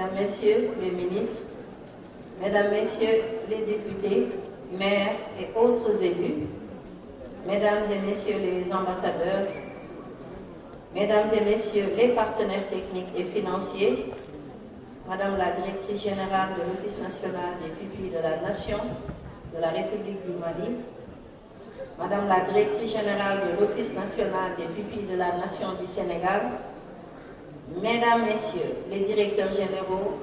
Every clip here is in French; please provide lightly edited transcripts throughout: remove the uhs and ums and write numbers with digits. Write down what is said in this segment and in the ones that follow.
Mesdames, Messieurs les ministres, Mesdames, Messieurs les députés, maires et autres élus, Mesdames et Messieurs les ambassadeurs, Mesdames et Messieurs les partenaires techniques et financiers, Madame la Directrice Générale de l'Office national des pupilles de la Nation de la République du Mali, Madame la Directrice Générale de l'Office national des pupilles de la Nation du Sénégal, Mesdames, Messieurs les directeurs généraux,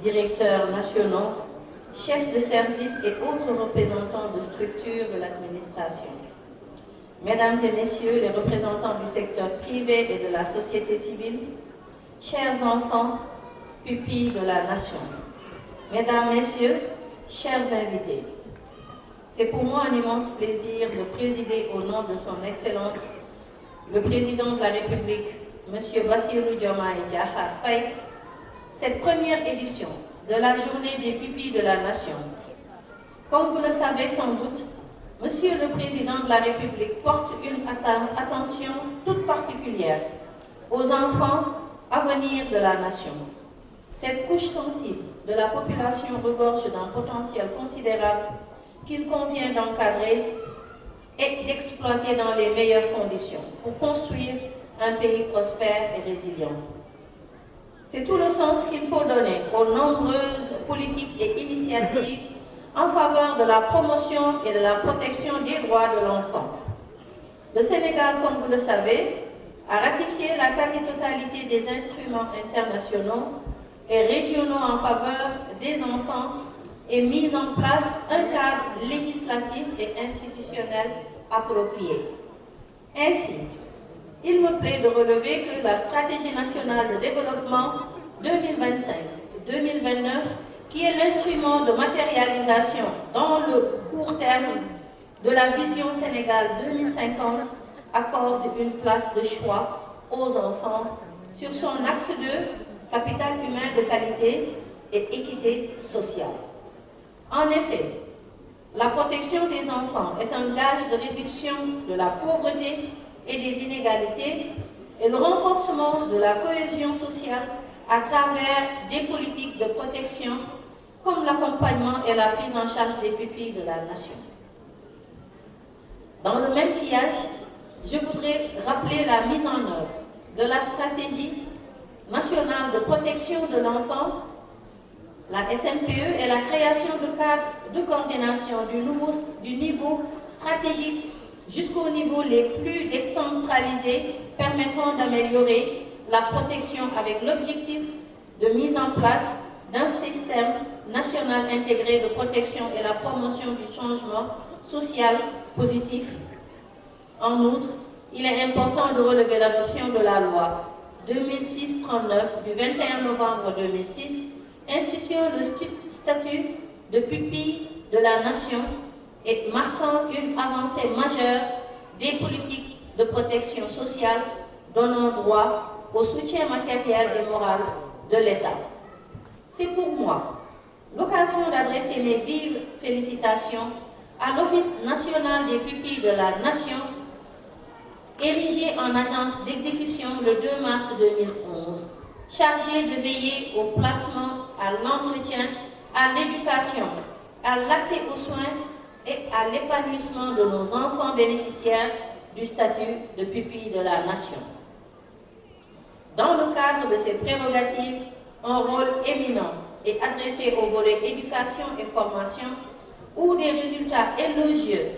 directeurs nationaux, chefs de service et autres représentants de structures de l'administration, Mesdames et Messieurs les représentants du secteur privé et de la société civile, chers enfants, pupilles de la Nation, Mesdames, Messieurs, chers invités, c'est pour moi un immense plaisir de présider au nom de son Excellence, le Président de la République, M. Bassirou Diomaye Diakhar Faye, cette première édition de la Journée des pupilles de la Nation. Comme vous le savez sans doute, Monsieur le Président de la République porte une attention toute particulière aux enfants à venir de la Nation. Cette couche sensible de la population regorge d'un potentiel considérable qu'il convient d'encadrer et d'exploiter dans les meilleures conditions pour construire un pays prospère et résilient. C'est tout le sens qu'il faut donner aux nombreuses politiques et initiatives en faveur de la promotion et de la protection des droits de l'enfant. Le Sénégal, comme vous le savez, a ratifié la quasi-totalité des instruments internationaux et régionaux en faveur des enfants et mis en place un cadre législatif et institutionnel approprié. Ainsi, il me plaît de relever que la Stratégie nationale de développement 2025-2029, qui est l'instrument de matérialisation dans le court terme de la vision Sénégal 2050, accorde une place de choix aux enfants sur son axe de capital humain de qualité et équité sociale. En effet, la protection des enfants est un gage de réduction de la pauvreté et des inégalités et le renforcement de la cohésion sociale à travers des politiques de protection comme l'accompagnement et la prise en charge des pupilles de la Nation. Dans le même sillage, je voudrais rappeler la mise en œuvre de la stratégie nationale de protection de l'enfant, la SNPE, et la création de cadres de coordination du niveau stratégique jusqu'aux niveaux les plus décentralisés permettant d'améliorer la protection avec l'objectif de mise en place d'un système national intégré de protection et la promotion du changement social positif. En outre, il est important de relever l'adoption de la loi 2006-39 du 21 novembre 2006 instituant le statut de pupille de la Nation et marquant une avancée majeure des politiques de protection sociale donnant droit au soutien matériel et moral de l'État. C'est pour moi l'occasion d'adresser mes vives félicitations à l'Office national des pupilles de la Nation, érigé en agence d'exécution le 2 mars 2011, chargé de veiller au placement, à l'entretien, à l'éducation, à l'accès aux soins et à l'épanouissement de nos enfants bénéficiaires du statut de pupille de la Nation. Dans le cadre de ces prérogatives, un rôle éminent est adressé au volet éducation et formation, où des résultats élogieux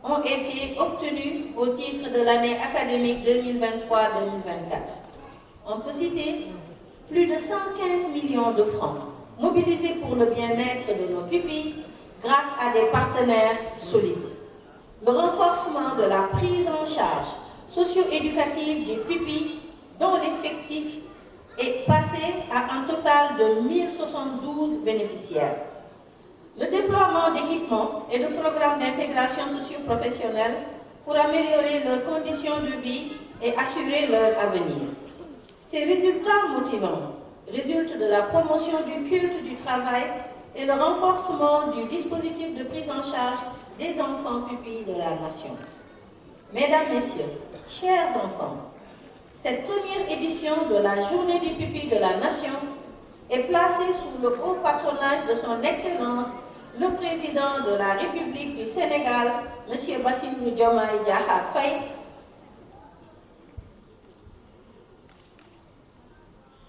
ont été obtenus au titre de l'année académique 2023-2024. On peut citer plus de 115 millions de francs mobilisés pour le bien-être de nos pupilles grâce à des partenaires solides. Le renforcement de la prise en charge socio-éducative des pupilles dont l'effectif est passé à un total de 1072 bénéficiaires. Le déploiement d'équipements et de programmes d'intégration socio-professionnelle pour améliorer leurs conditions de vie et assurer leur avenir. Ces résultats motivants résultent de la promotion du culte du travail et le renforcement du dispositif de prise en charge des enfants pupilles de la Nation. Mesdames, Messieurs, chers enfants, cette première édition de la Journée des pupilles de la Nation est placée sous le haut patronage de son Excellence, le Président de la République du Sénégal, M. Bassirou Diomaye Diakhar Faye,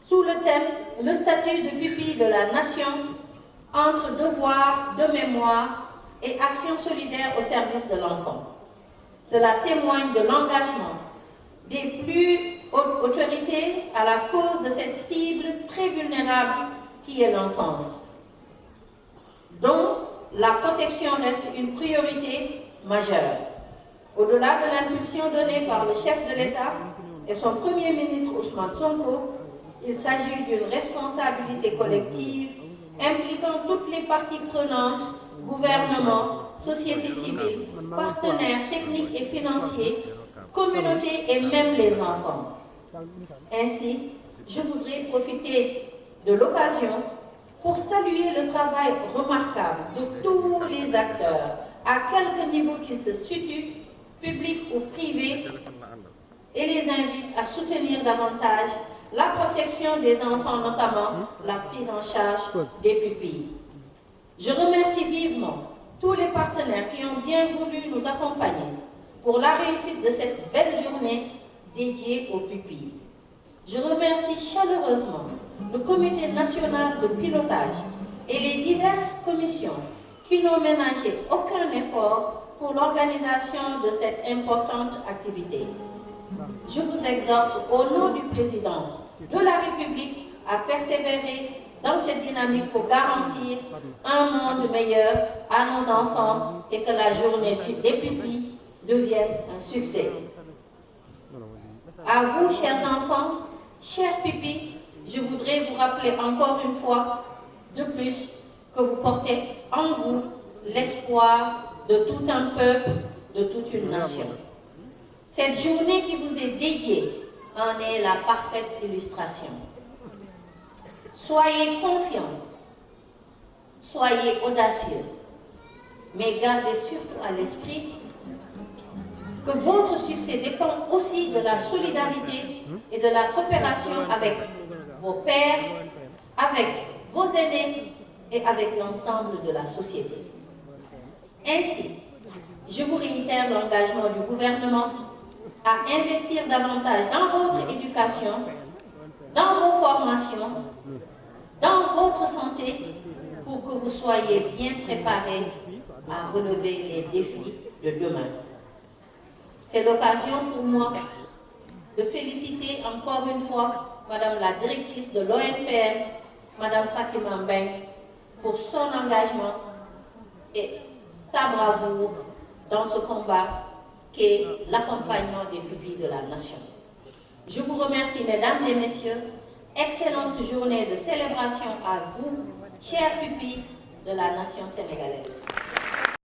sous le thème « Le statut de pupille de la nation entre devoir de mémoire et action solidaire au service de l'enfant ». Cela témoigne de l'engagement des plus hautes autorités à la cause de cette cible très vulnérable qui est l'enfance, dont la protection reste une priorité majeure. Au-delà de l'impulsion donnée par le chef de l'État et son Premier ministre Ousmane Sonko, il s'agit d'une responsabilité collective impliquant toutes les parties prenantes, gouvernement, société civile, partenaires techniques et financiers, communautés et même les enfants. Ainsi, je voudrais profiter de l'occasion pour saluer le travail remarquable de tous les acteurs, à quelque niveau qu'ils se situent, publics ou privés, et les invite à soutenir davantage la protection des enfants, notamment la prise en charge des pupilles. Je remercie vivement tous les partenaires qui ont bien voulu nous accompagner pour la réussite de cette belle journée dédiée aux pupilles. Je remercie chaleureusement le Comité national de pilotage et les diverses commissions qui n'ont ménagé aucun effort pour l'organisation de cette importante activité. Je vous exhorte au nom du Président de la République à persévérer dans cette dynamique pour garantir un monde meilleur à nos enfants et que la journée des pupilles devienne un succès. À vous, chers enfants, chers pupilles, je voudrais vous rappeler encore une fois de plus que vous portez en vous l'espoir de tout un peuple, de toute une nation. Cette journée qui vous est dédiée en est la parfaite illustration. Soyez confiants, soyez audacieux, mais gardez surtout à l'esprit que votre succès dépend aussi de la solidarité et de la coopération avec vos pairs, avec vos aînés et avec l'ensemble de la société. Ainsi, je vous réitère l'engagement du gouvernement à investir davantage dans votre éducation, dans vos formations, dans votre santé, pour que vous soyez bien préparés à relever les défis de demain. C'est l'occasion pour moi de féliciter encore une fois Madame la directrice de l'ONPM, Madame Fatima Mbeng, pour son engagement et sa bravoure dans ce combat qu'est l'accompagnement des pupilles de la nation. Je vous remercie, mesdames et messieurs. Excellente journée de célébration à vous, chers pupilles de la nation sénégalaise.